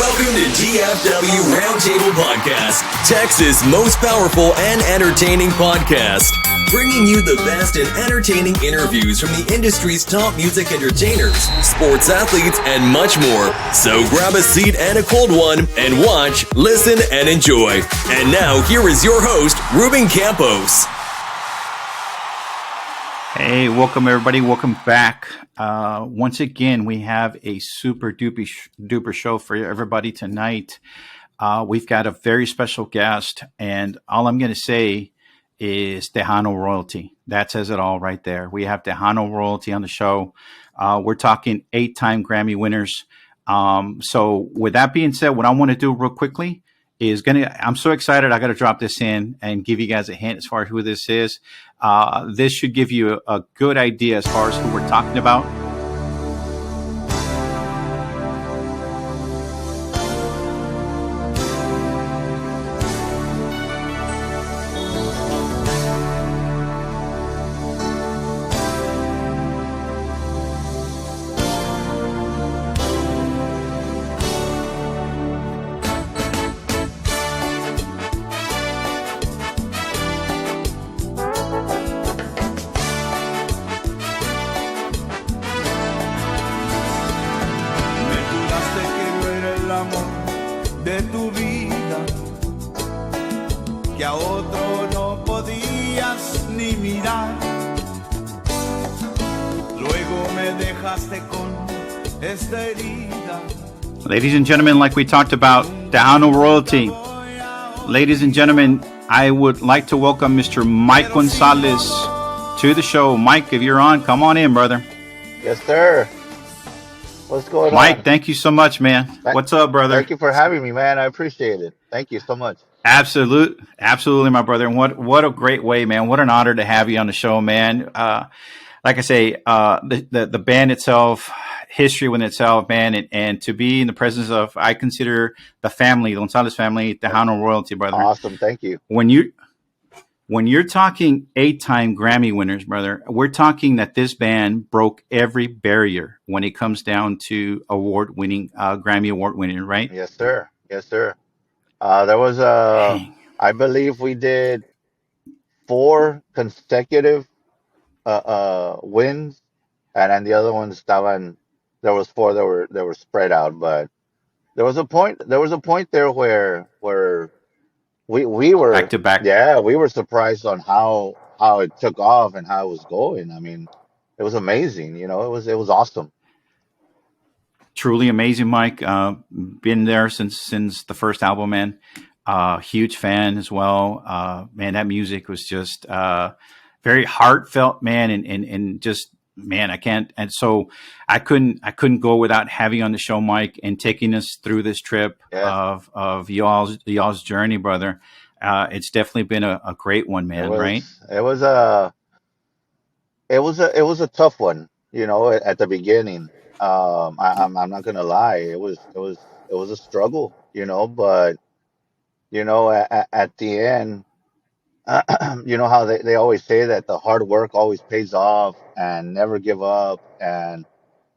Welcome to DFW Roundtable Podcast, Texas' most powerful and entertaining podcast, bringing you the best and entertaining interviews from the industry's top music entertainers, sports athletes, and much more. So grab a seat and a cold one and watch, listen, and enjoy. And now here is your host, Ruben Campos. Hey, welcome everybody. Welcome back. Once again, we have a super duper show for everybody tonight. We've got a very special guest, and all I'm going to say is Tejano royalty. That says it all right there. We have Tejano royalty on the show. We're talking 8-time Grammy winners. So with that being said, what I want to do real quickly is I'm so excited. I got to drop this in and give you guys a hint as far as who this is. This should give you a good idea as far as who we're talking about. De tu vida, que a otro no podías ni mirar. Luego me dejaste con esta herida. Ladies and gentlemen, like we talked about, Tejano royalty. Ladies and gentlemen, I would like to welcome Mr. Mike Gonzalez to the show. Mike, if you're on, come on in, brother. Yes, sir. What's going on? Mike, thank you so much, man. What's up, brother? Thank you for having me, man. I appreciate it. Thank you so much. Absolutely, my brother. And what a great way, man. What an honor to have you on the show, man. Like I say, the band itself, history within itself, man, and to be in the presence of, I consider the family, the Gonzalez family, Tejano royalty, brother. Awesome, thank you. When you're talking 8-time Grammy winners, brother, we're talking that this band broke every barrier when it comes down to award-winning, Grammy award-winning, right? Yes, sir. Yes, sir. There was I believe we did 4 consecutive wins, and then the other ones there was 4 that were spread out. But there was a point there where we were back to back. Yeah, we were surprised on how it took off and how it was going. I mean, it was amazing. You know, it was awesome. Truly amazing, Mike. Been there since the first album, man. Huge fan as well. Man, that music was just very heartfelt, man, and just, man, I can't. And so I couldn't go without having you on the show, Mike, and taking us through this trip of y'all's journey, brother. It's definitely been a great one, man. Right? It was a tough one, you know, at the beginning. I'm not gonna lie. It was a struggle, you know, but you know, at the end, you know how they always say that the hard work always pays off and never give up. And,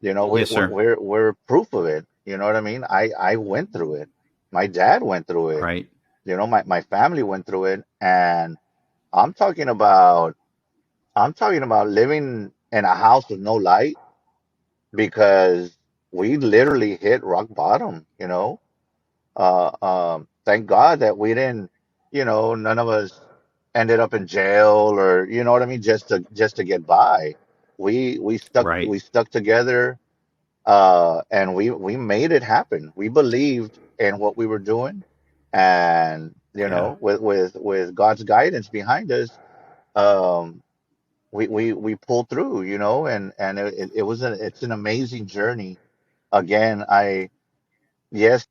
you know, Yes, sir. we're proof of it. You know what I mean? I went through it. My dad went through it. Right. You know, my family went through it. And I'm talking about living in a house with no light because we literally hit rock bottom, you know. Thank God that we didn't, you know, none of us ended up in jail or, you know what I mean, just to get by. We Right. stuck together, and we made it happen. We believed in what we were doing, and you Yeah. know, with God's guidance behind us, um, we pulled through, you know, and it's an amazing journey. Again, yes.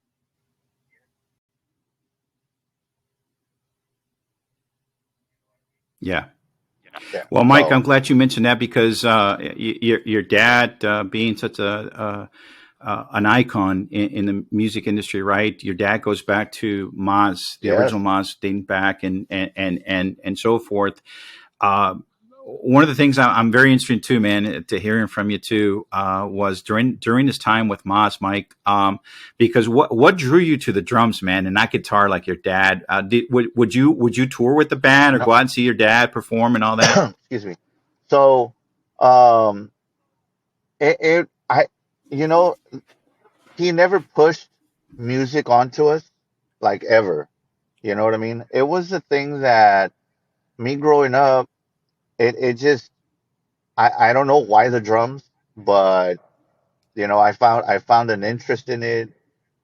Yeah. Yeah. Well, Mike, So I'm glad you mentioned that because your dad being such an icon in the music industry, right? Your dad goes back to Maz, the yes, original Maz, dating back and so forth. Uh, one of the things I'm very interested too, man, to hearing from you too, was during this time with Moz, Mike, because what drew you to the drums, man, and not guitar like your dad? Would you tour with the band or No, go out and see your dad perform and all that? excuse me. So, um, I, you know, he never pushed music onto us like ever. You know what I mean? It was a thing that me growing up, it just, I don't know why the drums, but I found an interest in it.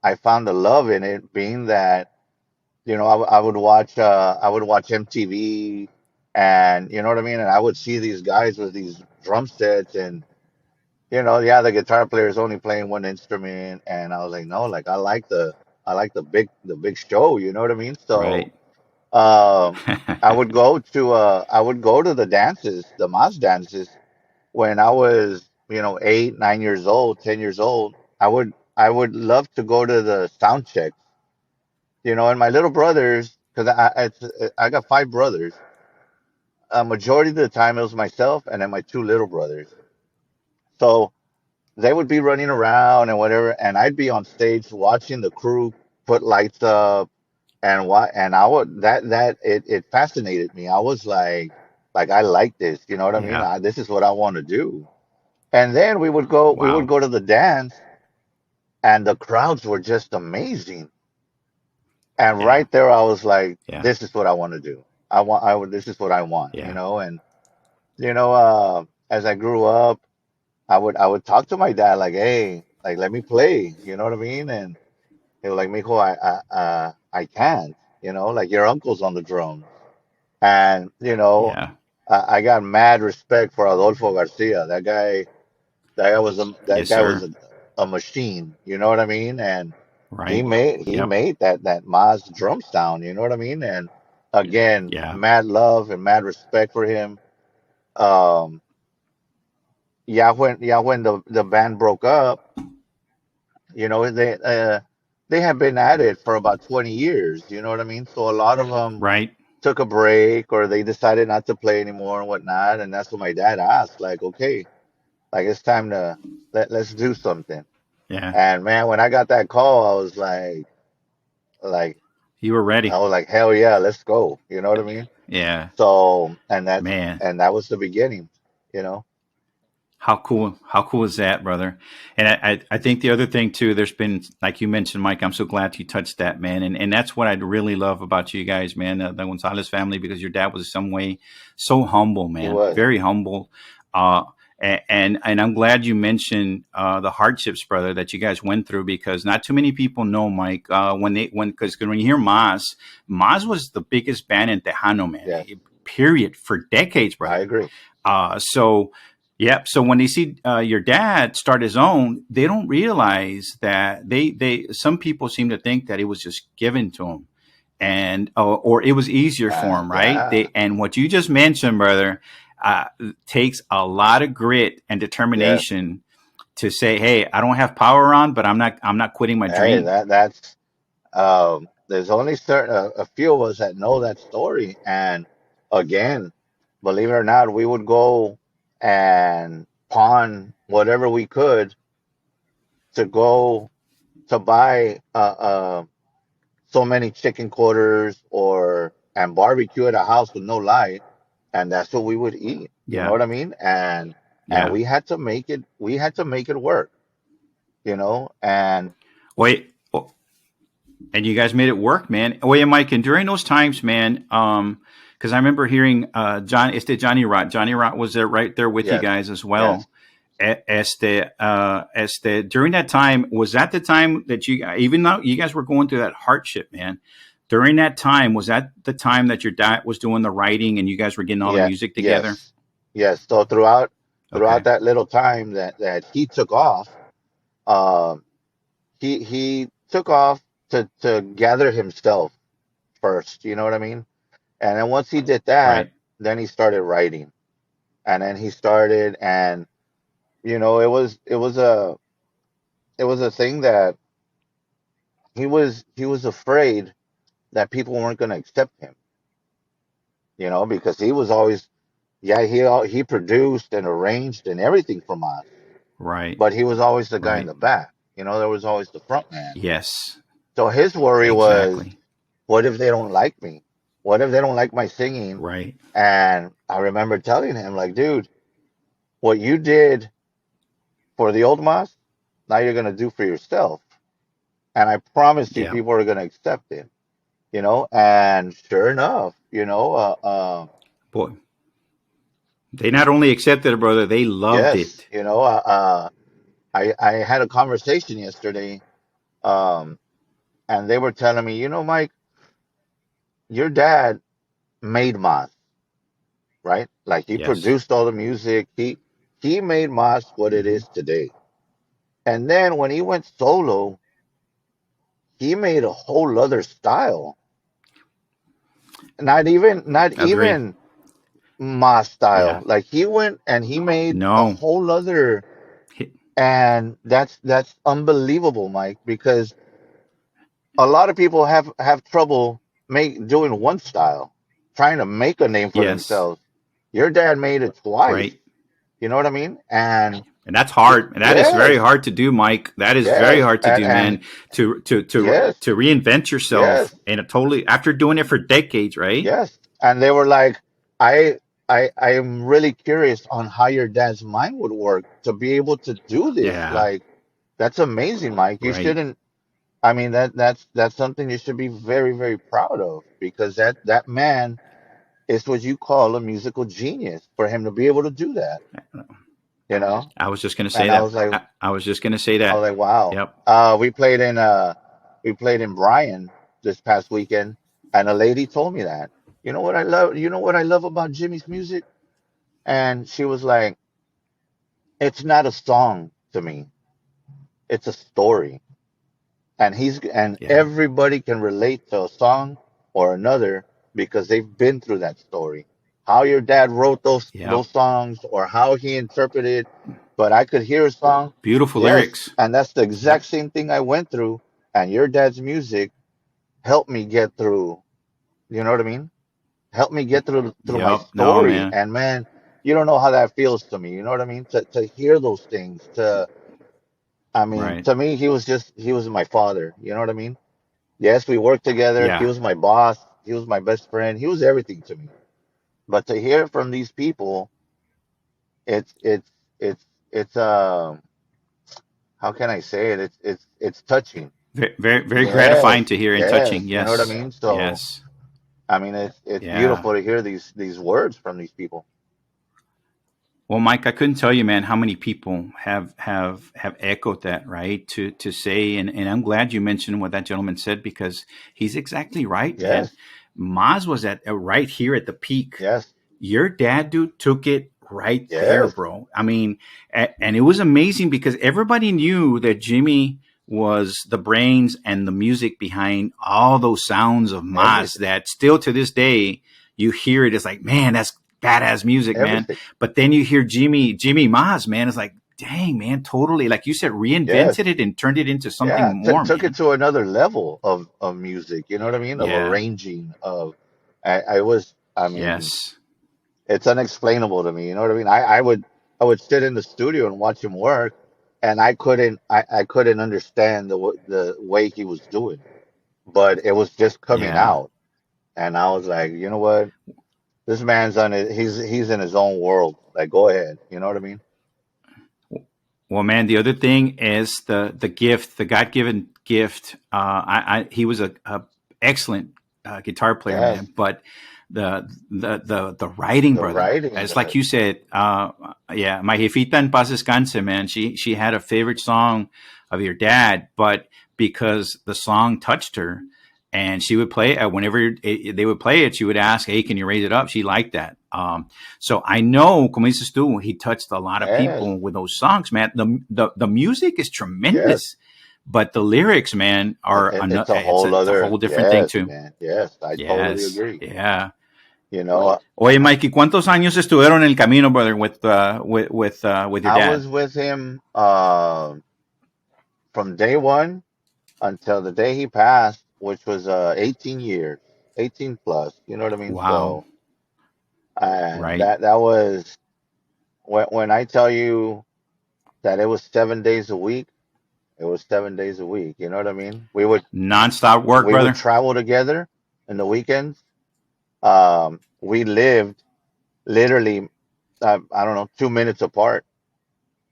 I found a love in it, being that I would watch MTV, and you know what I mean, and I would see these guys with these drum sets, and yeah, the guitar player is only playing one instrument, and I was like, no, like I like the big show, you know what I mean? So Right. um, I would go to the dances, the mass dances, when I was 8, 9 years old, 10 years old. I would love to go to the sound checks, and my little brothers, because I got five brothers. A majority of the time it was myself and then my two little brothers. So they would be running around and whatever, and I'd be on stage watching the crew put lights up, and I would that it fascinated me. I was like I like this, you know what I mean? Yeah. This is what I want to do. And then we would Wow. go to the dance, and the crowds were just amazing. And Yeah. right there, I was like, Yeah. this is what I want to do. This is what I want, Yeah. and as I grew up, I would talk to my dad like, hey, like let me play, you know what I mean? And he was like, Mijo, I can't, like your uncle's on the drums. And Yeah. I got mad respect for Adolfo Garcia. That Yes, guy was sir. a machine, you know what I mean? And he Right. made he Yep. made that Maz drum sound, you know what I mean? And again, Yeah. mad love and mad respect for him. Um, when the band broke up, they had been at it for about 20 years, you know what I mean? So a lot of them Right. took a break, or they decided not to play anymore and whatnot. And that's what my dad asked, like, okay, like it's time to let's do something. Yeah. And man, when I got that call, like You were I ready. was like, hell yeah, let's go. You know what I mean? Yeah. So, and Man. that was the beginning, you know? How cool is that, brother? And I think the other thing too, there's been, like you mentioned, Mike, I'm so glad you touched that, man. And that's what I really love about you guys, man, the Gonzalez family, because your dad was some way so humble, He man, was. very humble. Uh, and I'm glad you mentioned the hardships, brother, that you guys went through, because not too many people know, Mike, because when you hear Maz was the biggest band in Tejano, man, Yes, period, for decades, I brother. agree. So, yep. So when they see your dad start his own, they don't realize that some people seem to think that it was just given to him, and or it was easier for him, right? Yeah. And what you just mentioned, brother, takes a lot of grit and Yes. determination to say, "Hey, I don't have power on, but I'm not quitting my Hey, dream." there's only a few of us that know that story. And again, believe it or not, we would go and pawn whatever we could to go to buy so many chicken quarters or and barbecue at a house with no light, and that's what we would eat. You know Yeah, what I mean? And yeah. we had to make it work, and Wait. And you guys made it work, man. Oh yeah, Mike. And during those times, man, because I remember hearing Johnny Rot. Johnny Rot was there, right there with you yes, guys as yes. well. During that time, was that the time that even though you guys were going through that hardship, man? During that time, was that the time that your dad was doing the writing and you guys were getting all the Yeah, music together? yes, yes. So throughout Okay, that little time that he took off, um, he took off to gather himself first. You know what I mean? And then once he did that, right. then he started writing, and then he started, and it was a thing that he was afraid that people weren't going to accept him, because he was always Yeah, he produced and arranged and everything from us, Right. but he was always the guy in Right. the back. There was always the front man. Yes. So his worry was, Exactly. what if they don't like me? What if they don't like my singing? Right. And I remember telling him, like, dude, what you did for the old Mas, now you're gonna do for yourself. And I promise you, Yeah. people are gonna accept it. And sure enough, Boy, they not only accepted it, brother, they loved yes, it. I had a conversation yesterday, um, and they were telling me, Mike, your dad made Mas, right? Like he Yes. produced all the music. He made Mas what it Hmm. is today. And then when he went solo, he made a whole other style. Not Agree. even Mas style. Yeah. Like he went and he made a No. whole other, and that's unbelievable, Mike, because a lot of people have trouble make doing one style, trying to make a name for Yes. themselves. Your dad made it twice. Right. You know what I mean? And And that's hard. And that is very yes, hard to do, Mike. That is very yes, hard to do, and man. yes, To reinvent yourself yes, in a totally after doing it for decades, right? yes. And they were like, I I am really curious on how your dad's mind would work to be able to do this. Yeah. Like, that's amazing, Mike. You Right. shouldn't. I mean, that's something you should be very, very proud of, because that man is what you call a musical genius, for him to be able to do that, you know? I was just going to say And I that. was like, I was just going to say I was that. like, wow. Yep. We played in Bryan this past weekend, and a lady told me that. You know what I love about Jimmy's music? And she was like, it's not a song to me. It's a story. And Yeah. everybody can relate to a song or another because they've been through that story. How your dad wrote those Yep. songs, or how he interpreted, but I could hear a song. Beautiful Yes, lyrics. and that's the Yep. exact same thing I went through, and your dad's music helped me get through. You know what I mean? Helped me get through my Yep. No, story. man. And man, you don't know how that feels to me. You know what I mean? To hear those things, I mean, Right. to me, he was my father. You know what I mean? Yes, we worked together. He Yeah. was my boss. He was my best friend. He was everything to me. But to hear from these people, it's it's it's it's how can I say it? It's touching. Very, very, very Yes, gratifying to hear and yes. touching. You know what I Yes. mean? So Yes. I mean, it's Yeah. beautiful to hear these words from these people. Well, Mike, I couldn't tell you, man, how many people have echoed that, right? To say, and I'm glad you mentioned what that gentleman said, because he's exactly right, man. Yes, Maz was at right here at the peak. yes, Your dad, dude, took it right there, yes, bro. I mean, and it was amazing because everybody knew that Jimmy was the brains and the music behind all those sounds of Maz everything, that still to this day you hear it. It's like, man, that's badass music, man. everything. But then you hear Jimmy Maz, man. It's like, dang, man, totally. Like you said, Yes, reinvented it and turned it into something yeah. T more, took it man. to another level of music. You know what I mean? Of Yeah. arranging. I mean, Yes. it's unexplainable to me. You know what I mean? I would sit in the studio and watch him work, and I couldn't understand the way he was doing, but it was just coming Yeah. out, and I was like, you know what? This man's on it. He's in his own world. Like, go ahead. You know what I mean? Well, man, the other thing is the gift, the God given gift. He was a excellent guitar player, Yes, man. But the writing, the brother, writing. it's like you said. Yeah, my jefita en paz descanse, man. She had a favorite song of your dad, but because the song touched her, and she would play it whenever they would play it, she would ask, "Hey, can you raise it up?" She liked that. So I know, como dices tú, he touched a lot of Yes, people with those songs, man. The music is yes. tremendous, but the lyrics, man, are It's a it's whole a other. whole different thing Yes, too. man. Yes, I totally Yes, agree. yeah. You know, Oye, Mikey, ¿cuántos años estuvieron en el camino, brother, with your I dad? was with him from day one until the day he passed, which was 18 years, 18 plus. You know what I mean? Wow. So And Right. that was when I tell you that it was 7 days a week, it was 7 days a week. You know what I mean? Nonstop work, We would brother. travel together in the weekends. We lived literally, I don't know, 2 minutes apart.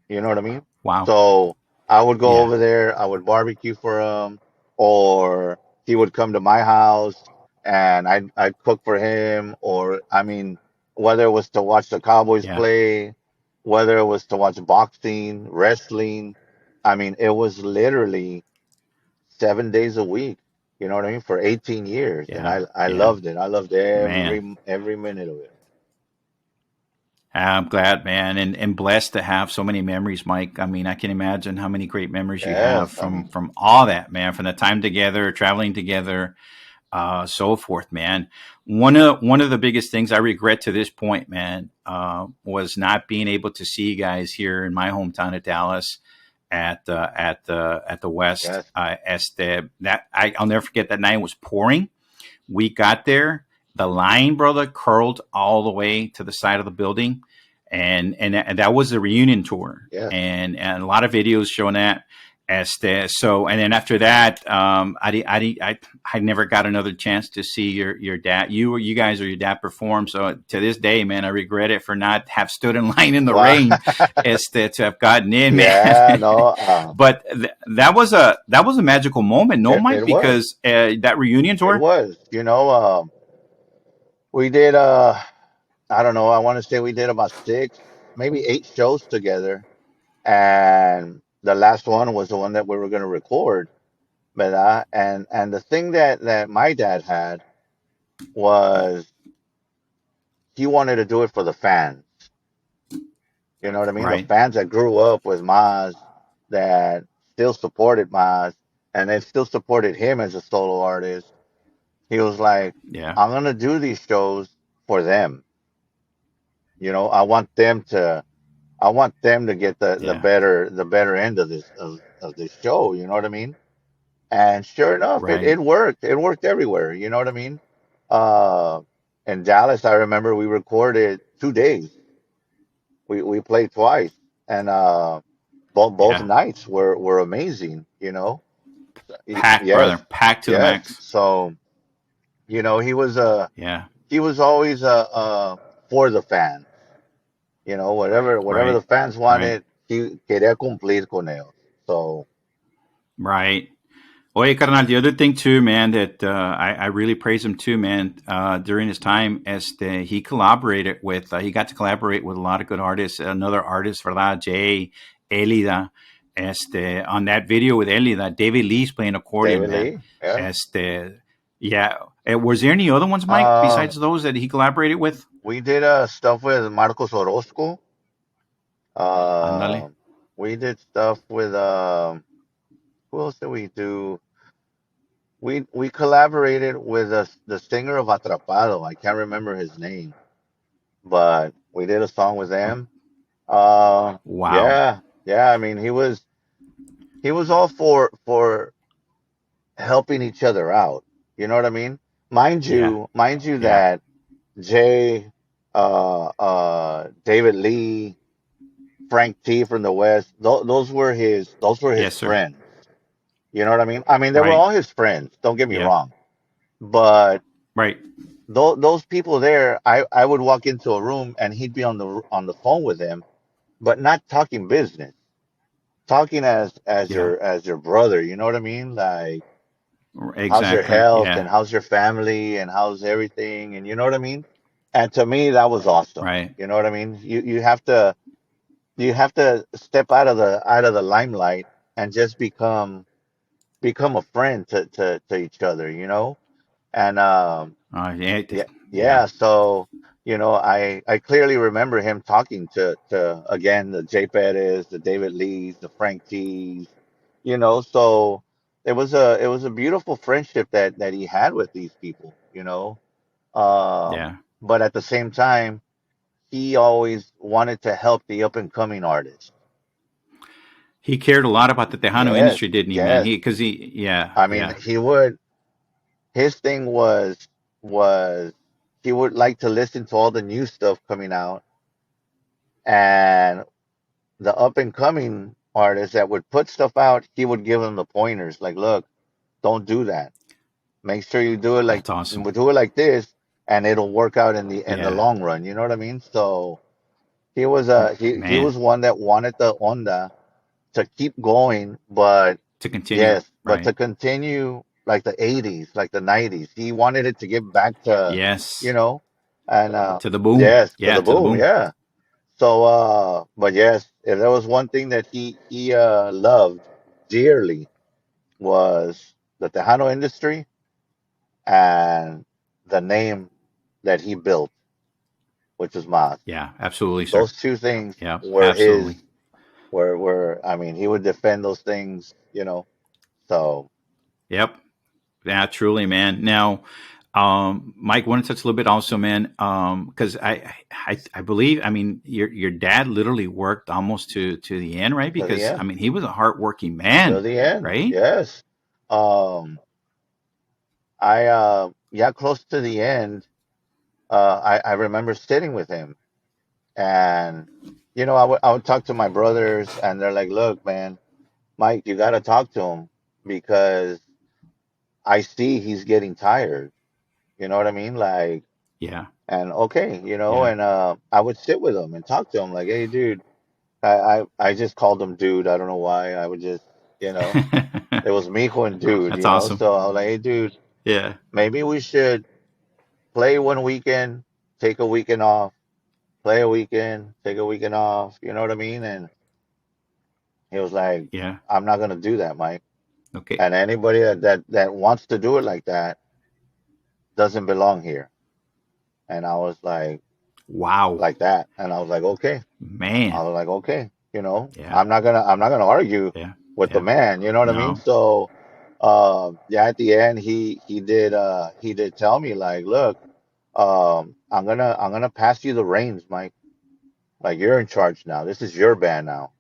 You know what I mean? Wow. So I would go Yeah. over there, I would barbecue for him, or he would come to my house and I'd cook for him, or I mean, whether it was to watch the Cowboys Yeah. play, whether it was to watch boxing, wrestling, I mean, it was literally 7 days a week. You know what I mean? For 18 years, and Yeah. I Yeah. loved it. I loved Man. every minute of it. I'm glad, man, and blessed to have so many memories, Mike. I mean, I can imagine how many great memories you have Yes, I mean, from all that, man, from the time together, traveling together, so forth, man. One of the biggest things I regret to this point, man, was not being able to see you guys here in my hometown of Dallas at the West. yes, I'll never forget that night. It was pouring. We got there. The line, brother, curled all the way to the side of the building, and that was the reunion tour, yes. and a lot of videos showing that. And then after that, I never got another chance to see your dad. You guys or your dad perform. So to this day, man, I regret it for not have stood in line in the Wow. rain, to have gotten in, man. Yeah, no, But that was a magical moment, no, Mike, it was. because that reunion It tour. was. We did I don't know, I want to say we did about six, maybe eight shows together. And the last one was the one that we were going to record. ¿Verdad? And the thing that my dad had was he wanted to do it for the fans. You know what I mean? The Right. fans that grew up with Maz, that still supported Maz, and they still supported him as a solo artist. He was like, Yeah. I'm gonna do these shows for them. You know, I want them to get Yeah. the better end of of this show, you know what I mean? And sure enough, Right. it worked. It worked everywhere, you know what I mean? Uh in Dallas, I remember we recorded 2 days. We played twice, and both Yeah. nights were amazing, you know. Packed, Yes, brother. Packed to the yes. max. So, you know, Yeah. he was always for the fans. You know, whatever Right. the fans Right. wanted, he quería cumplir con ellos. So, Right. Oye, carnal, the other thing too, man, that I really praise him too, man. During his time, he got to collaborate with a lot of good artists. Another artist, ¿verdad? Jay, Elida, on that video with Elida, David Lee's playing accordion, David man. Lee, yeah. Yeah. Was there any other ones, Mike, Um, besides those that he collaborated with? we did stuff with Marcos Orozco. Andale. Um, we did stuff with who else did we do? We collaborated with the singer of Atrapado. I can't remember his name, but we did a song with them. Wow. Yeah, yeah. I mean, he was all for helping each other out. You know what I mean? Yeah. Mind you Yeah. that Jay, David Lee, Frank T from the West, those were his Yes, sir. friends. You know what I mean? I mean, they were Right. all his friends. Don't get me Yeah. wrong, but Right. those people there, I would walk into a room and he'd be on the phone with them, but not talking business, talking Yeah. as your brother. You know what I mean? Like, how's your Exactly. health and Yeah. how's your family and how's everything, and you know what I mean? And to me, that was awesome. Right. You know what I mean? You have to step out of the limelight and just become a friend to each other. You know, and Yeah. yeah, Yeah. yeah. So, you know, I clearly remember him talking to again the Jay Perez, the David Lees, the Frank T's, you know. So it was a beautiful friendship that he had with these people, you know. Yeah. But at the same time, he always wanted to help the up and coming artists. He cared a lot about the Tejano Yes, industry, didn't he, man? yes. Yeah, I mean, yeah, he would. His thing was he would like to listen to all the new stuff coming out, and the up and coming artists that would put stuff out, he would give them the pointers, like, look, don't do that. Make sure you do it like That's awesome. do it like this, and it'll work out in the Yeah, long run. You know what I mean? So he man, was one that wanted the onda to keep going, but to continue, yes, but right? to continue like the 80s, like the 90s. He wanted it to get back to, you Yes, know, and to the boom. yes, to Yeah, the to the boom, boom. yeah. So but yes, if there was one thing that he loved dearly was the Tejano industry and the name that he built, which was Mas. Yeah, absolutely, sir. Those two things Yeah, were his, absolutely. were I mean, he would defend those things, So Yep. Yeah, truly, man. Now, Mike, want to touch a little bit also, man, because I believe, I mean, your dad literally worked almost to the end, right? to the Because I end, mean, he was a hardworking to man, the end, right? yes. Um, I yeah, close to the end, I remember sitting with him, and I would talk to my brothers, and they're like, "Look, man, Mike, you got to talk to him because I see he's getting tired." You know what I mean? Like, Yeah, and okay, yeah. and I would sit with him and talk to him, like, "Hey, dude," I just called him dude. I don't know why. I would just, it was Mijo and dude, That's awesome. So I was like, "Hey, dude, Yeah, maybe we should play one weekend, take a weekend off, play a weekend, take a weekend off." You know what I mean? And he was like, yeah. "I'm not gonna do that, Mike. Okay. And anybody that wants to do it doesn't belong here." And I was Wow, like that, and I was like, "Okay." I man. was like, "Okay." Yeah, I'm not gonna argue yeah, with the yeah. man. You know what I mean? No. So, yeah, at the end, he did tell me, like, "Look, I'm gonna pass you the reins, Mike. Like, you're in charge now. This is your band now,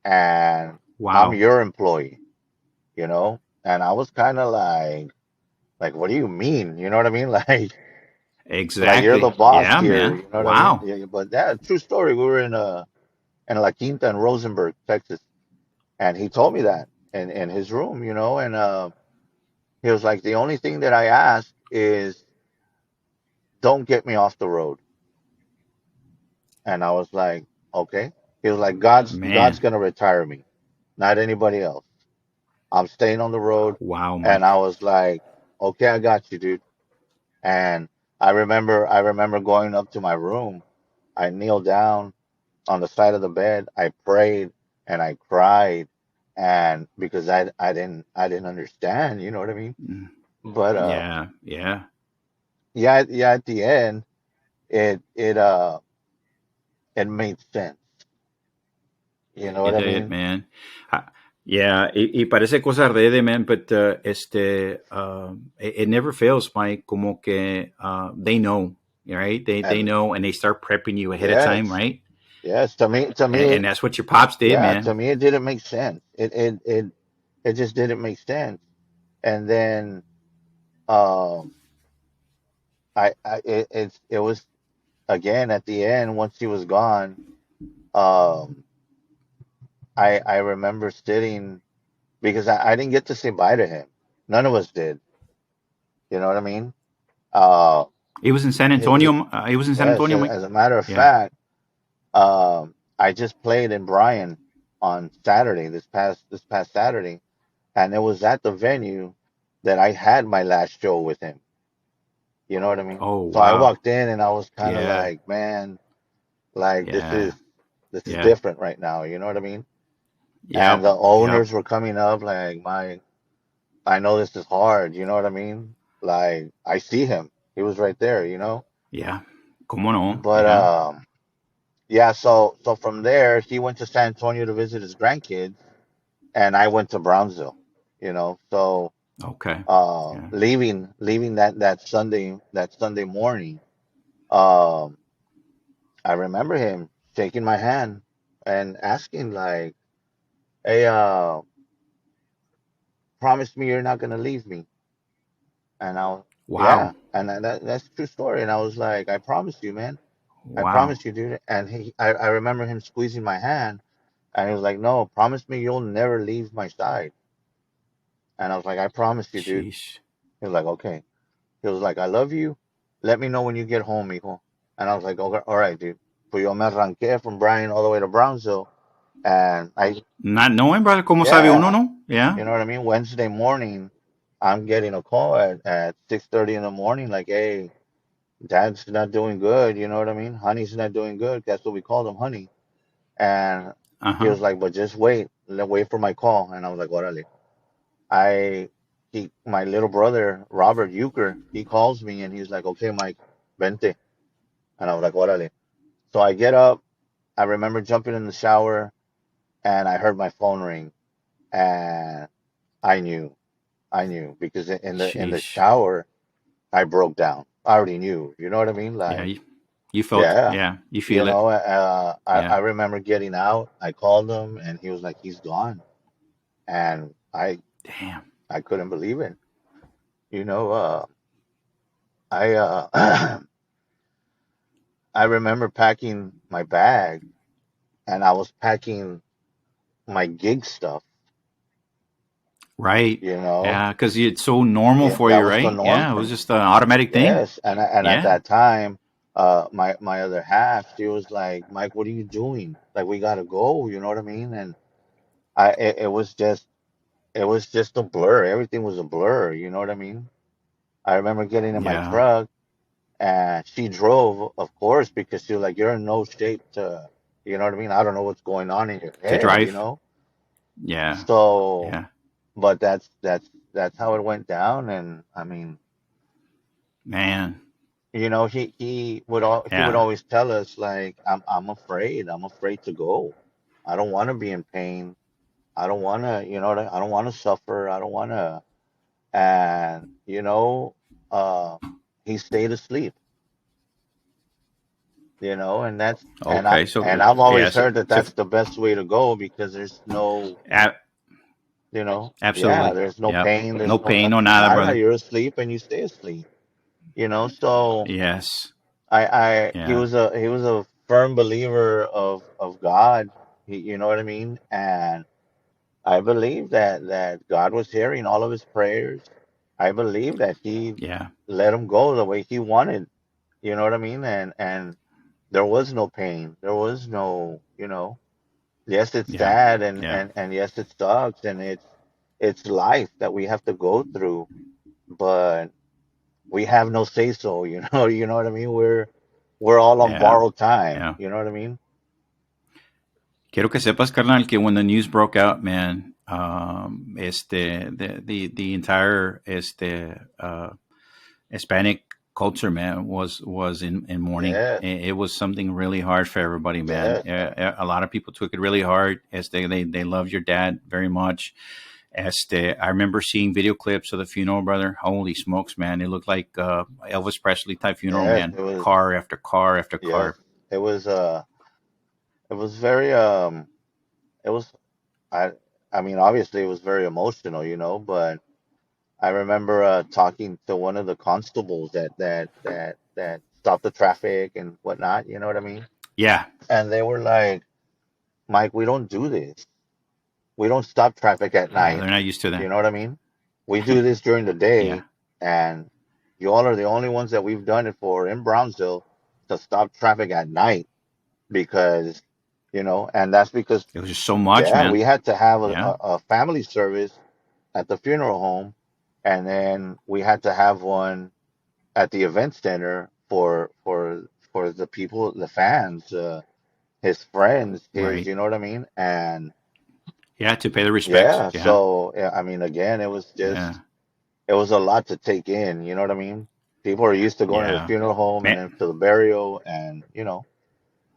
and I'm Wow. your employee." And I was kind of like, what do you mean? You know what I mean? Like you're the Exactly. boss Yeah, here. man. You know what I mean? Wow. Yeah, but that true story. We were in La Quinta in Rosenberg, Texas, and he told me that in his room. And he was like, the only thing that I ask is don't get me off the road. And I was like, okay. He was like, God's Man. gonna retire me, not anybody else. I'm staying on the road. Wow, And I Mike. was like, okay, I got you, dude. And I remember going up to my room. I kneeled down on the side of the bed. I prayed and I cried, and because I didn't understand, you know what I mean? Mm, But yeah, yeah. yeah, yeah, at the end it made sense. You know what It I did, mean? man. Yeah, y parece cosa de man, but it never fails, Mike. Como que they know, right? They And know, and they start prepping you ahead of time, yes, right? yes, to me, And that's what your pops did, yeah, to man. me it didn't make sense. It just didn't make sense. And then um it was again at the end once he was gone. um I remember sitting because I didn't get to say bye to him. None of us did. You know what I mean? Uh, It was in San he, Antonio. It was in San yes, Antonio, Mike. as a matter of Yeah. fact, I just played in Bryan on Saturday, this past Saturday, and it was at the venue that I had my last show with him. You know what I mean? Oh, So I wow. walked in and I was kind of Yeah, like, man, like yeah, this is yeah. different right now. You know what I mean? And Yep, the yep. owners were coming up like, I know this is hard, you know what I mean? Like I see him. He was right there. Yeah. ¿Cómo no? But Yeah. yeah, so from there he went to San Antonio to visit his grandkids, and I went to Brownsville. So Okay. Yeah. leaving that Sunday morning, um I remember him shaking my hand and asking like, "Hey, promise me you're not gonna leave me." And Wow. Yeah, and that's a true story. And I was like, I promise you, man. I Wow. promise you, dude. And I remember him squeezing my hand, and he was like, no, promise me you'll never leave my side. And I was like, I promise you, dude. Sheesh. He was like, okay. He was like, I love you. Let me know when you get home, mijo. And I was like, okay, all right, dude. Pues yo me arranqué from Bryan all the way to Brownsville, and Not knowing, brother, ¿cómo sabe uno, yeah, no? Yeah. you know what I mean. Wednesday morning, I'm getting a call at 6:30 in the morning, like, hey, Dad's not doing good. You know what I mean? Honey's not doing good. That's what we called him, Honey. And he Uh-huh. was like, but just wait, wait for my call. And I was like, orale. I my little brother Robert Euchre, he calls me and he's like, okay, Mike, vente. And I was like, orale. So I get up. I remember jumping in the shower and I heard my phone ring and I knew, I knew because in the Sheesh. shower I broke down. I already knew. You know what I mean? Yeah, Like, you felt, yeah, yeah, you feel it. I Yeah. remember getting out. I called him and he was like, he's gone. And Damn. I couldn't believe it. You know, I I remember packing my bag and I was packing my gig stuff, Right. you know. Yeah, because it's so normal Yeah, for that you, was the right? norm Yeah, it for was me. just an automatic thing. Yes, and at Yeah. that time, my other half, she was like, Mike, what are you doing? Like, we gotta go, you know what I mean? And it was just a blur. Everything was a blur, you know what I mean? I remember getting in my Yeah. truck and she drove, of course, because she was like, you're in no shape to, you know what I mean? I don't know what's going on in your To head, you drive. know? Yeah. So, Yeah. but that's how it went down. And I mean, Man. he would Yeah. always tell us like, I'm afraid. I'm afraid to go. I don't want to be in pain. I don't want to, I don't want to suffer. I don't want to. And uh, he stayed asleep. And that's Okay. and So, I've yeah. always So, heard that so that's the best way to go because there's no, a- yeah, absolutely. there's no Yep. pain, No there's no pain, no nothing, nada, nada. brother. You're asleep and you stay asleep. So Yes. he Yeah. was a firm believer of God. You know what I mean? And I believe that God was hearing all of his prayers. I believe that he Yeah. let him go the way he wanted. You know what I mean? And there was no pain. There was no, yes, it's Yeah. sad and Yeah. and and yes, it sucks and it's life that we have to go through, but we have no say so, you know what I mean? We're all on Yeah. borrowed time, Yeah. you know what I mean? Quiero que sepas, carnal, que when the news broke out, man, the entire Hispanic culture, man, was in mourning. Yes, It was something really hard for everybody, man. yes, man. A lot of people took it really hard. They loved your dad very much. I remember seeing video clips of the funeral, brother. Holy smokes, man! It looked like Elvis Presley type funeral, Yes, man. it was. Car after car after Yes, car. it was. It was very. It was. I. I mean, obviously, it was very emotional, but I remember talking to one of the constables that stopped the traffic and whatnot. You know what I mean? Yeah, And they were like, "Mike, we don't do this. We don't stop traffic at yeah, night. they're not used to You that. know what I mean? We do this during the Yeah, day, and you all are the only ones that we've done it for in Brownsville to stop traffic at night because, and that's because, it was just so much, yeah, man. we had to have a, Yeah, a, a family service at the funeral home, and then we had to have one at the event center for the people, the fans, his friends, right. you know what I mean? And Yeah, to pay the respects. yeah, Yeah, so yeah, I mean, again, yeah, it was a lot to take in, you know what I mean? People are used to going to the yeah. funeral home and Man, then to the burial and,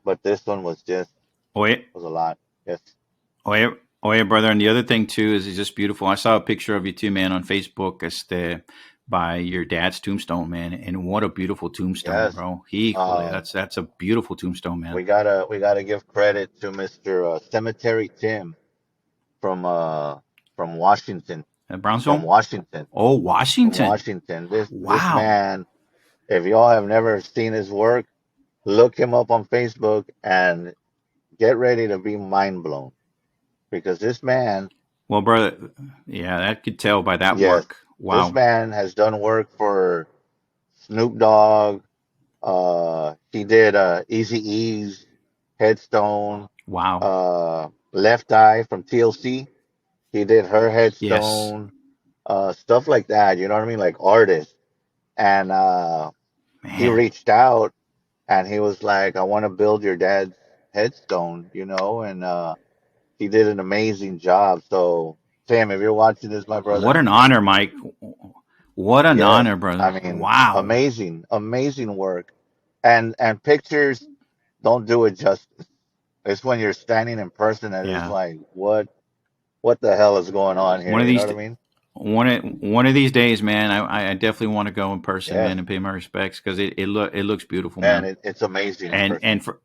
but this one oye, was a lot. Yes. oye, oye, brother. And the other thing too is it's just beautiful. I saw a picture of you too, man, on Facebook. By your dad's tombstone, man, and what a beautiful tombstone, Yes. bro. Híjole, Um, that's a beautiful tombstone, man. we gotta give credit to Mr. Cemetery Tim from Washington. Brownsville? from Washington. Oh, From Washington. Washington. This Wow. man, if y'all have never seen his work, look him up on Facebook and get ready to be mind blown because this man, Well, brother, yeah, that could tell by that yes, work. this Wow. man has done work for Snoop Dogg. He did Easy E's headstone. Wow. Left Eye from TLC. He did her Yes. headstone. Stuff like that. You know what I mean? Like artists. And he Man. reached out and he was like, "I want to build your dad's headstone," and he did an amazing job. So, Tim, if you're watching this, my What brother, an honor, Mike. What an yes, honor, I brother. mean, Wow. amazing, amazing work, and pictures don't do it justice. It's when you're standing in person that it's Yeah. like, what the hell is going on One here? of You know these what I mean? one of these days, man, I definitely want to go in person, Yes, man, and pay my respects because it looks beautiful, man, man. it's amazing in And person. for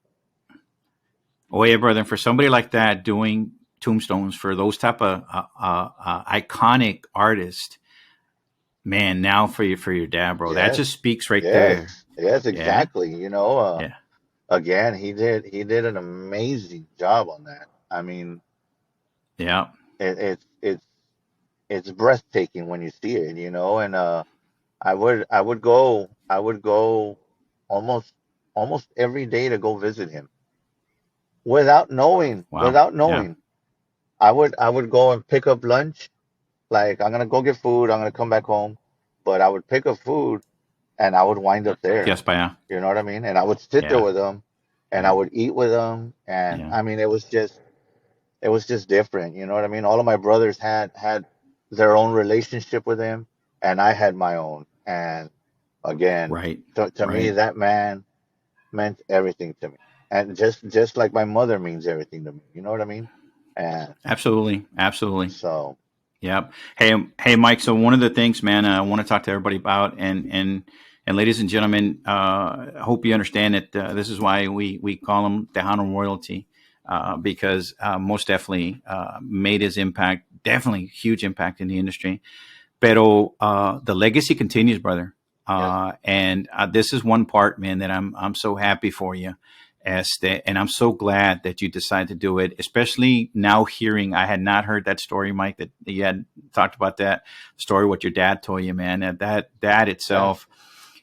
oh yeah, brother, and for somebody like that doing tombstones for those type of iconic artists, man. Now for your dad, bro, that Yes, just speaks right yes, there. yes, Yeah. exactly. Yeah. Again, he did an amazing job on that. I mean, Yeah. it's breathtaking when you see it, and I would go almost almost every day to go visit him Wow. without Yeah. knowing. I would go and pick up lunch. Like I'm gonna go get food. I'm gonna come back home, but I would pick up food and I would wind up there. Yes, Paya. You know what I mean? And I would sit there Yeah. with them, and I would eat with them, and Yeah. I mean it was just different. You know what I mean? All of my brothers had their own relationship with him, and I had my own. And again, Right. to me, Right. that man meant everything to me, and just like my mother means everything to me. You know what I mean? And Absolutely. Absolutely. so Yep. Hey, Mike. So one of the things, man, I want to talk to everybody about, and ladies and gentlemen, I hope you understand that this is why we call him Tejano royalty, because most definitely made his impact, definitely huge impact in the industry. Pero the legacy continues, brother. yes, And this is one part, man, that I'm so happy for you. And I'm so glad that you decided to do it, especially now hearing. I had not heard that story, Mike, that you had talked about that story, what your dad told you, man. That yes, itself,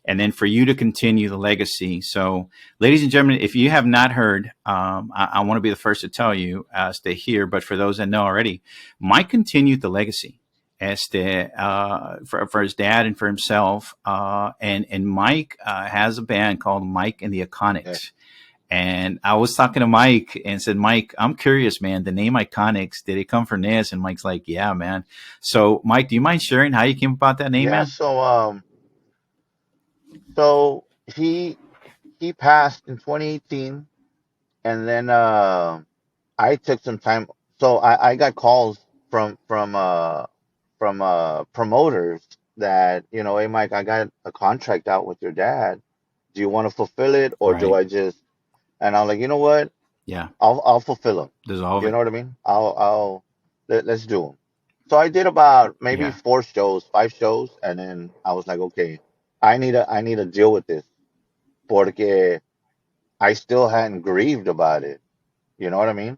and then for you to continue the legacy. So, ladies and gentlemen, if you have not heard, I want to be the first to tell you, stay here. But for those that know already, Mike continued the legacy. For his dad and for himself, and Mike has a band called Mike and the yes. Iconics, and I was talking to Mike and said, Mike, I'm curious, man, the name Iconics, did it come from this? And Mike's like, yeah, man. So, Mike, do you mind sharing how you came about that name, Yeah, man? so he passed in 2018, and then I took some time. So I got calls from promoters that, hey Mike, I got a contract out with your dad. Do you want to fulfill it, or do Right. I just? And I'm like, you know what? Yeah. I'll fulfill them. Dissolve You it. know what I mean? Let's do them. So I did about maybe Yeah. 4 shows, 5 shows, and then I was like, okay, I need to deal with this porque I still hadn't grieved about it. You know what I mean?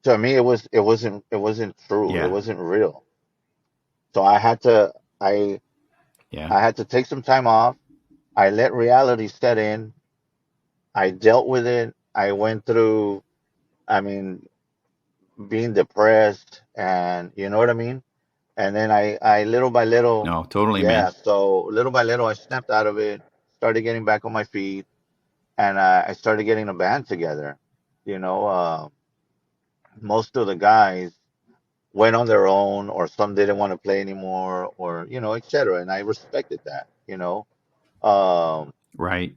To me, it wasn't true. It Yeah. wasn't real. So I Yeah. I had to take some time off. I let reality set in. I dealt with it. I went through, I mean, being depressed, and you know what I mean? And then I little by little, No, totally, yeah, man. so little by little I snapped out of it, started getting back on my feet, and I started getting a band together. You know, most of the guys went on their own, or some didn't want to play anymore, or etc. And I respected that. Um, Right.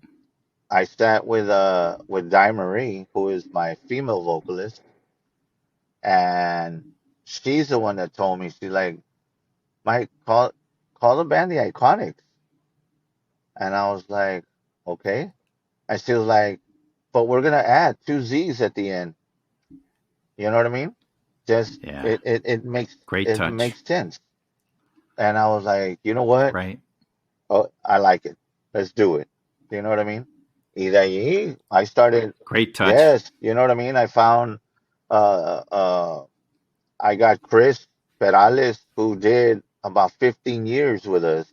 I sat with Di Marie, who is my female vocalist, and she's the one that told me. She's like, Mike, call the band the Iconics, and I was like, okay. And she was like, but we're gonna add two Z's at the end. You know what I mean? Just Yeah. it Great it touch. makes sense. and I was like, you know what? Right. Oh, I like it. Let's do it. You know what I mean? Y de ahí, I started. Great touch. Yes, you know what I mean. I found, uh, uh, I got Chris Perales, who did about 15 years with us.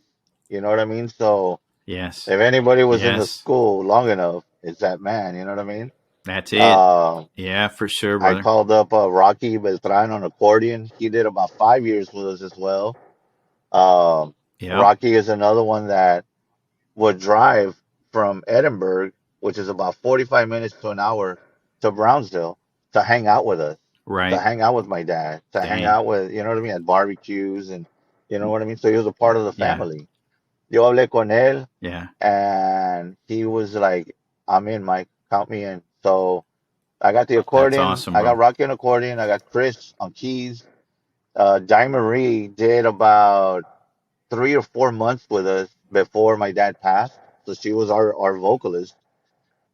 You know what I mean? So Yes. if anybody was in the Yes. school long enough, it's that man. You know what I mean? That's it. Uh, Yeah, for sure, I brother. called up Rocky Beltran on accordion. He did about 5 years with us as well. Um, Yep. Rocky is another one that would drive from Edinburgh, which is about 45 minutes to an hour, to Brownsville to hang out with us, to Right. hang out with my dad, to hang Dang. out with, you know what I mean, at barbecues and, you know what I mean? So he was a part of the Yeah. family. Yo hablé con él Yeah. and he was like, I'm in, Mike, count me in. So I got the That's accordion, awesome, I got bro. Rocky on accordion, I got Chris on keys. Di Marie did about 3 or 4 months with us before my dad passed. So she was our vocalist.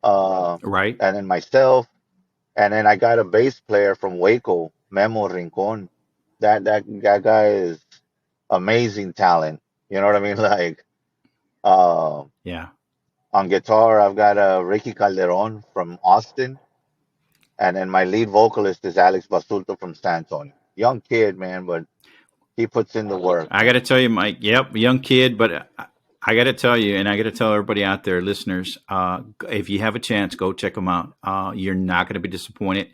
Uh, Right. and then myself, and then I got a bass player from Waco, Memo Rincon. That guy is amazing talent. You know what I mean? Like uh, Yeah. on guitar, I've got Ricky Calderon from Austin, and then my lead vocalist is Alex Basulto from San Antonio. Young kid, man, but he puts in the work, I got to man. tell you, Mike. Yep, young kid, but I got to tell you, and I got to tell everybody out there, listeners, if you have a chance, go check them out. You're not going to be disappointed.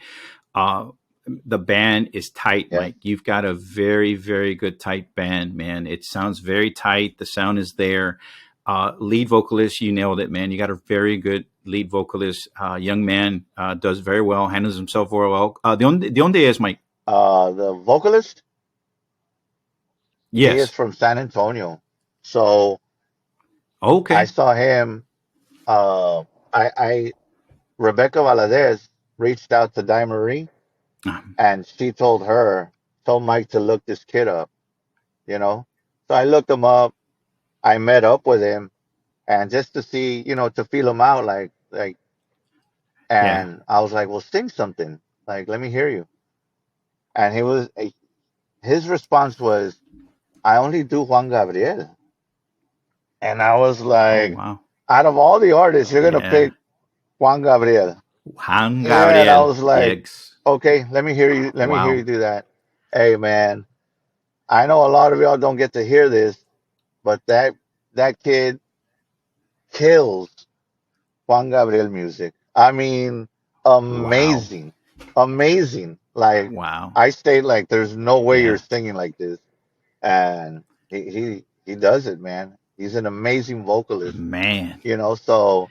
Uh, the band is tight, Yeah. Mike. You've got a very, very good tight band, man. It sounds very tight. The sound is there. Lead vocalist, you nailed it, man. You got a very good lead vocalist. Young man, does very well, handles himself very well. De onde es, Mike? The vocalist, he is Yes. from San Antonio. So I Okay. saw him. Uh, I Rebecca Valadez reached out to Di Marie, and she told Mike to look this kid up. You know, so I looked him up. I met up with him, and just to see, to feel him out, like, Yeah. and I was like, well, sing something. Like, let me hear you. And his response was, I only do Juan Gabriel. And I was Oh, like, wow. out of all the artists, you're gonna Yeah. pick Juan Gabriel. Juan Yeah, and I Gabriel. was like, Yes. okay, let me hear you. Let me hear you Wow. do that. Hey, man, I know a lot of y'all don't get to hear this, but that kid kills Juan Gabriel music. I mean, Wow. amazing, amazing. Like Wow. I stayed like, there's no way you're Yeah. singing like this, and he does it, man. He's an amazing vocalist, Man. So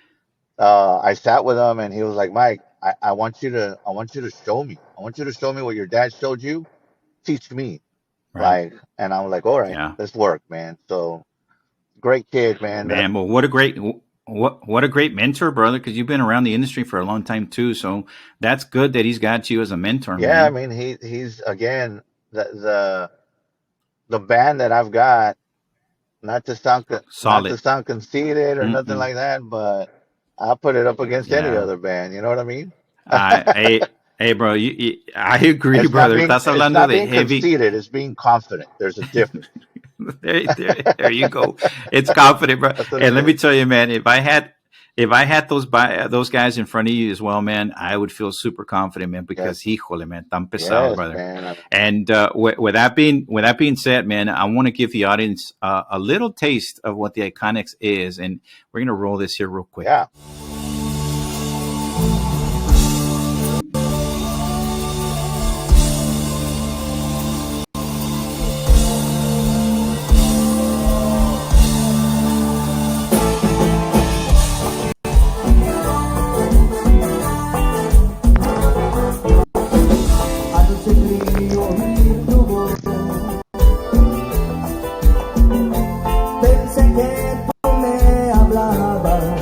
I sat with him, and he was like, Mike, I want you to show me. I want you to show me what your dad showed you. Teach me. Right. Like, and I'm like, all right, Yeah. let's work, man. So great kid, man. Man. Well, what a great mentor, brother, because you've been around the industry for a long time too. So that's good that he's got you as a mentor, Yeah, I man. mean, he's again the band that I've got. Not to Solid. sound conceited or nothing Mm-mm. like that, but I put it up against any Yeah. other band. You know what I mean? Hey, bro. I agree, It's not brother. being Estás it's hablando not de being heavy. conceited. It's being confident. There's a difference. There you go. It's confident, bro. That's what And it let me is. tell you, man, if I had those guys in front of you as well, man, I would feel super confident, man, Yes, because híjole, man, tan pesado, yes, brother. man. And with that being said, man, I want to give the audience a little taste of what the Iconics is, and we're gonna roll this here real quick. Yeah. Anoche creí oír tu voz, pensé que tú me hablabas,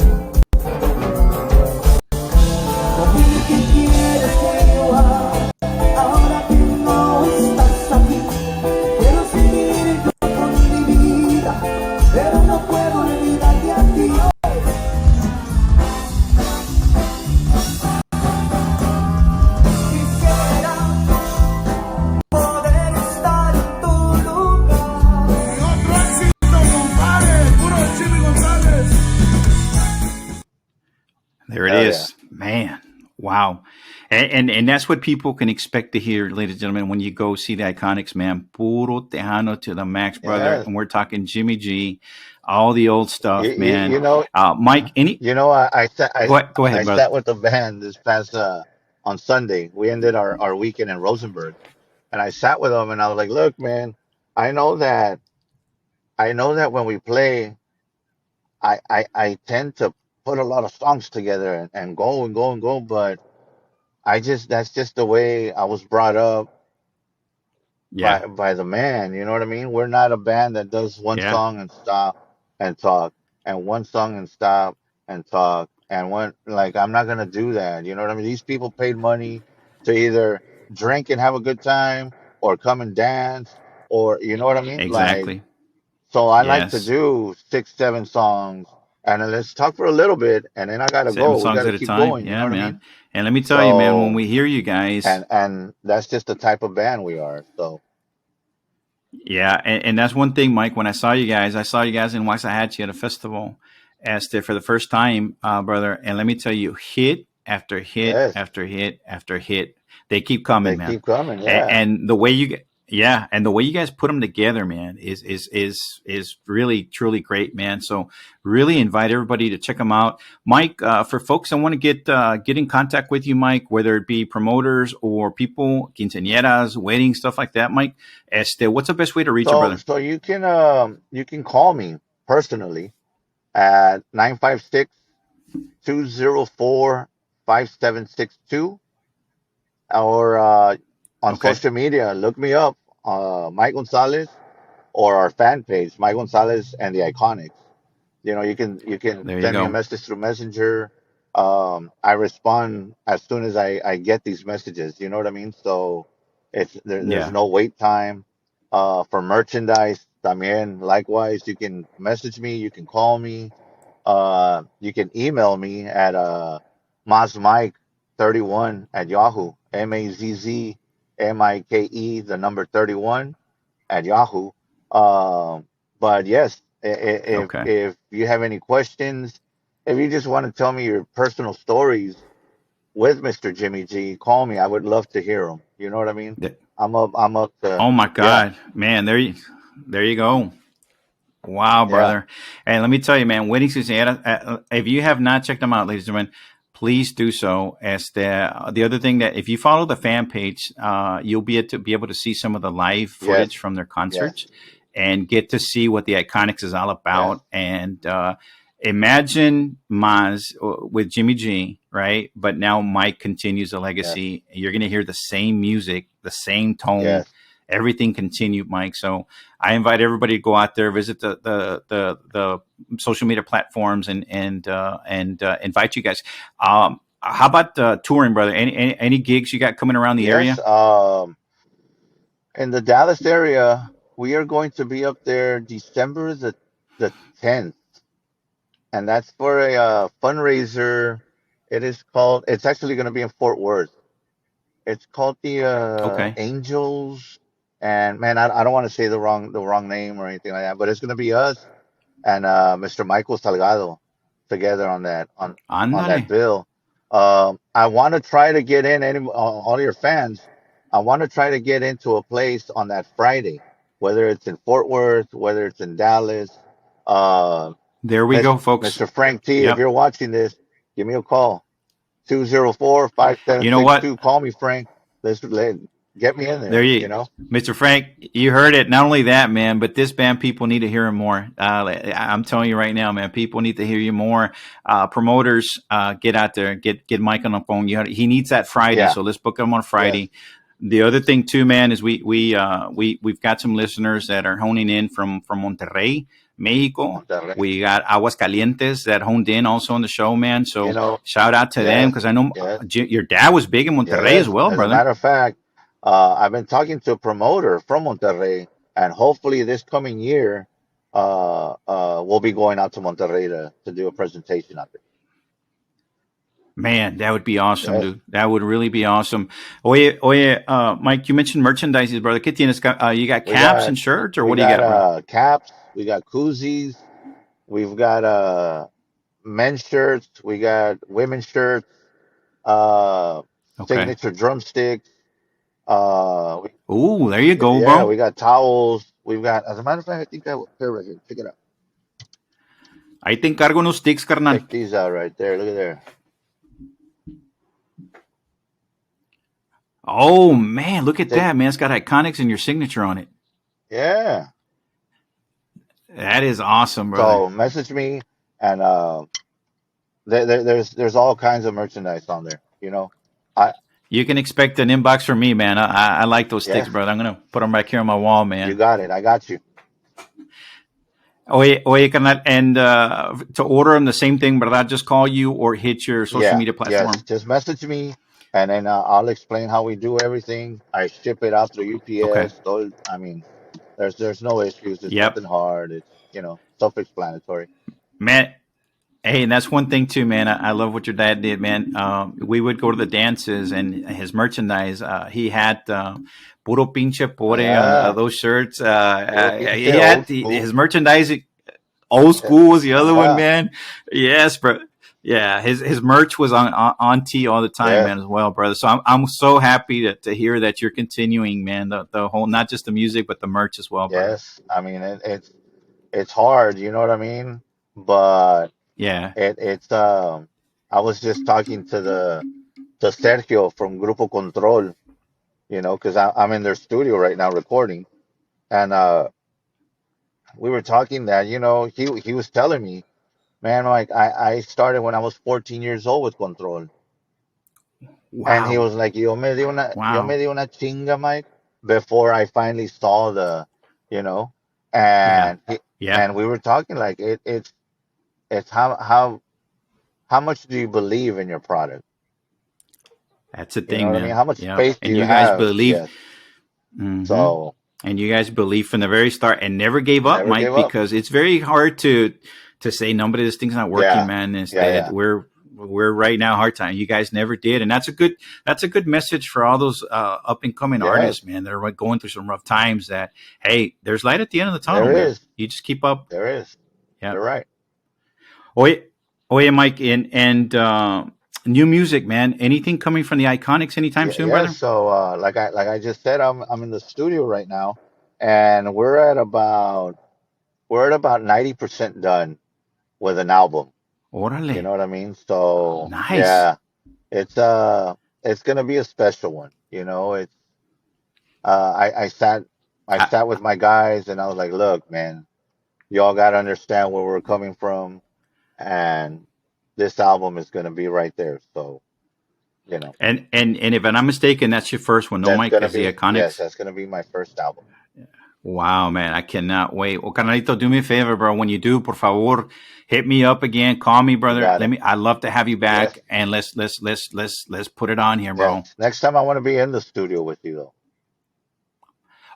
Wow. And that's what people can expect to hear, ladies and gentlemen, when you go see the Iconics, man. Puro Tejano to the max, brother. Yes. And we're talking Jimmy G, all the old stuff, man. You know, Mike, any go ahead, I brother. sat with the band this past on Sunday. We ended our weekend in Rosenberg, and I sat with them, and I was like, "Look, man, I know that I know that when we play, I tend to put a lot of songs together and go and go and go, but I just that's just the way I was brought up Yeah. by the man. You know what I mean? We're not a band that does one Yeah. song and stop and talk, and one song and stop and talk, and one like I'm not gonna do that. You know what I mean? These people paid money to either drink and have a good time or come and dance, or you know what I mean? Like, Exactly. so I like to Yes. do six, seven songs, and then let's talk for a little bit, and then I gotta Seven go. We songs gotta at a keep time. going. You know Yeah, what I man. mean? And let me tell you, man, when So, we hear you guys, and that's just the type of band we are. So, yeah, and that's one thing, Mike. When I saw you guys in Waxahachie at a festival, as to for the first time, brother. And let me tell you, hit after hit yes, after hit after hit, they keep coming, they man. keep coming. And, Yeah. and the way you, yeah, and the way you guys put them together, man, is really truly great, man. So really invite everybody to check them out, Mike. For folks that want to get in contact with you, Mike, whether it be promoters or people, quinceañeras, weddings, stuff like that, Mike. What's the best way to reach you, So brother? so you can call me personally at 956-204-5762, or on Okay, social media, look me up, Mike Gonzalez, or our fan page, Mike Gonzalez and the Iconics. You can there you send me a go. message through Messenger. I respond as soon as I get these messages. You know what I mean? So there's Yeah, no wait time. For merchandise, también likewise, you can message me, you can call me, you can email me at mazzmike31 at Yahoo, Mazzmike, the number 31 at Yahoo. But yes, okay. if you have any questions, if you just want to tell me your personal stories with Mr. Jimmy G, call me. I would love to hear them. You know what I mean? Th- I'm up to, oh my yeah, God, man, there you go. Wow, yeah, brother. And let me tell you, man, Wedding Quinceañera, if you have not checked them out, ladies and gentlemen, please do so. As the other thing that if you follow the fan page, you'll be able to see some of the live yes, footage from their yes, concerts and get to see what the Iconics is all yes, about. And imagine Maz with Jimmy G, right? But now Mike continues the yes, legacy. You're going to hear the same music, the same tone, yes. everything continued, Mike. So I invite everybody to go out there, visit the social media platforms, and invite you guys. How about touring, brother? Any gigs you got coming around the Yes. area? In the Dallas area, we are going to be up there December the 10th, and that's for a fundraiser. It's actually going to be in Fort Worth. It's called the Okay, Angels, and man, I don't want to say the wrong name or anything like that, but it's going to be us and Mr. Michael Salgado together on that ándale. bill. I want to try to get in all your fans. I want to try to get into a place on that Friday, whether it's in Fort Worth, whether it's in Dallas. Uh, There we go, folks. Mr. Frank T, if Yep. you're watching this, give me a call. 204 five seven You know six what? two. Call me, Frank. Get me in There there, you you, know? Mr. Frank, you heard it. Not only that, man, but this band people need to hear him more. I'm telling you right now, man, people need to hear you more. Promoters, get out there, get Mike on the phone. He needs that Friday, Yeah, so let's book him on yes. Friday. The other thing too, man, is we've got some listeners that are honing in from Monterrey, Mexico. Monterrey. We got Aguascalientes that honed in also on the show, man. You So know, shout out to them yes, because I know yes. your dad was big in Monterrey as Yes, well, as a brother. matter of fact, I've been talking to a promoter from Monterrey, and hopefully this coming year, we'll be going out to Monterrey to do a presentation out there. Man, that would be awesome, Yes, dude. That would really be awesome. Oye, Mike, you mentioned merchandise, brother. ¿Qué tienes? You got we caps got and shirts, or we what do you got got, bro? caps, we got koozies, we've got men's shirts, we got women's shirts, uh, Okay. signature drumsticks. Uh, we, Ooh, there you go, yeah, bro. we got towels. We've got, as a matter of fact, I think I have a pair right here. Check it out. Ahí te encargo unos sticks, carnal. Check these out right there. Look at there. Oh man, look at Take, that, man. It's got Iconics and your signature on it. yeah. That is awesome, brother. So message me, and there's all kinds of merchandise on there. You know, I You can expect an inbox from me, man. I like those yeah, sticks, brother. I'm gonna put them back here on my wall, you man. got it. I got you. Oye, carnal, and to order them, the same thing, but I just call you or hit your social Yeah, media yes. platform. Just message me, and then I'll explain how we do everything. I ship it out through Okay. UPS. So, I mean, there's no issues. It's Yep, nothing hard. It's self-explanatory. man. Hey, and that's one thing too, man. I love what your dad did, man. We would go to the dances and his merchandise. He had puro pinche pore on Yeah, those shirts. puro He pinche had old school. his merchandise. Old Yeah, school was the other one, yeah, man. Yes, bro. Yeah, his merch was on T all the time, yes, man, as well, brother. So I'm so happy to hear that you're continuing, man. The whole, not just the music but the merch as well, brother. yes. I mean, it's hard. You know what I mean? But Yeah. it's I was just talking to Sergio from Grupo Control. Because I'm in their studio right now recording, and we were talking that he was telling me, man, like I started when I was 14 years old with Control, and he Wow. was like, yo me Wow. di una chinga, Mike, before I finally saw you know, Yeah. and he, Yeah. and we were talking like it's how much do you believe in your product? That's the You know thing, what I mean? man. How much Yeah. faith do And you you guys have? believe. Yes. Hmm. So And you guys believe from the very start and never gave up, never Mike, give up. because it's very hard to say nobody, this thing's not working, Yeah, man. yeah, Instead, yeah. we're right now hard time. You guys never did, and that's a good message for all those up and coming Yes, artists, man. They're like going through some rough times. That hey, there's light at the end of the tunnel, there man. is. You just keep up. There is. Yeah. You're right. Oye, oye, Mike, and new music, man. Anything coming from the Iconics anytime Yeah, soon, yeah. brother? So, like I just said, I'm in the studio right now, and we're at about 90% done with an album. You know Órale, what I mean? So, nice. yeah, it's gonna be a special one. It's I sat with my guys, and I was like, look, man, y'all gotta understand where we're coming from, and this album is gonna be right there. So, you know, And if I'm not mistaken, that's your first one, no, that's Mike, gonna is the be yes, Iconics. that's gonna be my first album. Wow, man, I cannot wait. Well, carnalito, do me a favor, bro. When you do, por favor, hit me up again. Call me, You brother. got it. I'd love to have you Yes, back, and let's put it on here, bro. yes. Next time I want to be in the studio with you, though.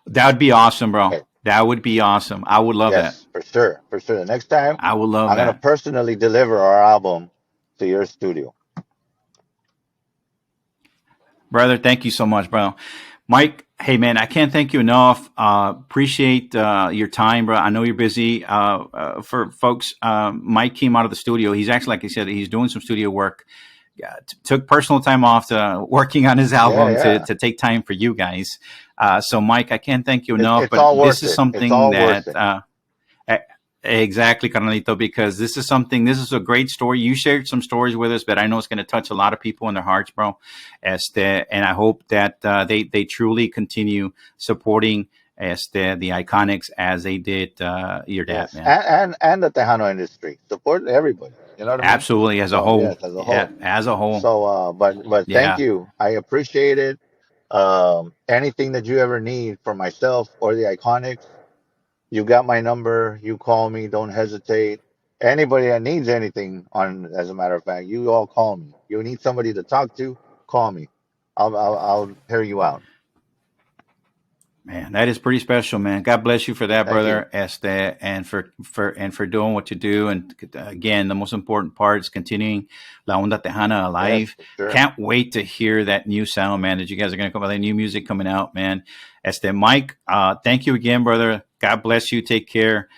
That would be awesome, bro. Okay. That would be awesome. I would love that. Yes, for sure, for sure. The next time I would love I'm gonna that. personally deliver our album to your studio. Brother, thank you so much, bro. Mike, hey man, I can't thank you enough. Appreciate your time, bro. I know you're busy. For folks, Mike came out of the studio. He's actually, like I said, he's doing some studio work. Took personal time off to working on his Yeah, album yeah. to take time for you guys. So, Mike, I can't thank you It's enough. it's But all this worth is it. It's something all worth that it. E- Exactly, Carnalito, because this is something, this is a great story. You shared some stories with us, but I know it's going to touch a lot of people in their hearts, bro. And I hope that they truly continue supporting the Iconics as they did your dad, Yes, man. and the Tejano industry support everybody. You know what I mean? Absolutely, as a So whole. yes, as a Yeah, whole. as a whole. So, but thank Yeah, you. I appreciate it. Anything that you ever need from myself or the Iconics, you got my number. You call me. Don't hesitate. Anybody that needs anything, as a matter of fact, you all call me. You need somebody to talk to, call me. I'll hear you out. man, that is pretty special, man. God bless you for that, Thank you. brother, and for doing what you do. And again, the most important part is continuing La Onda Tejana Yes, alive. for sure. Can't wait to hear that new sound, man. That you guys are going to come with that new music coming out, man. Mike, thank you again, brother. God bless you. Take care.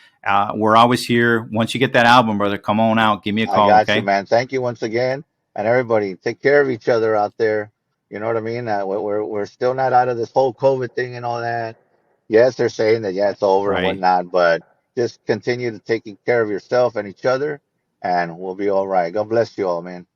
We're always here. Once you get that album, brother, come on out. Give me a I call, got you, okay? man. Thank you once again. and everybody take care of each other out there. You know what I mean? We're still not out of this whole COVID thing and all that. Yes, they're saying that yeah, it's over and Right. whatnot, but just continue to taking care of yourself and each other, and we'll be all right. God bless you all, man.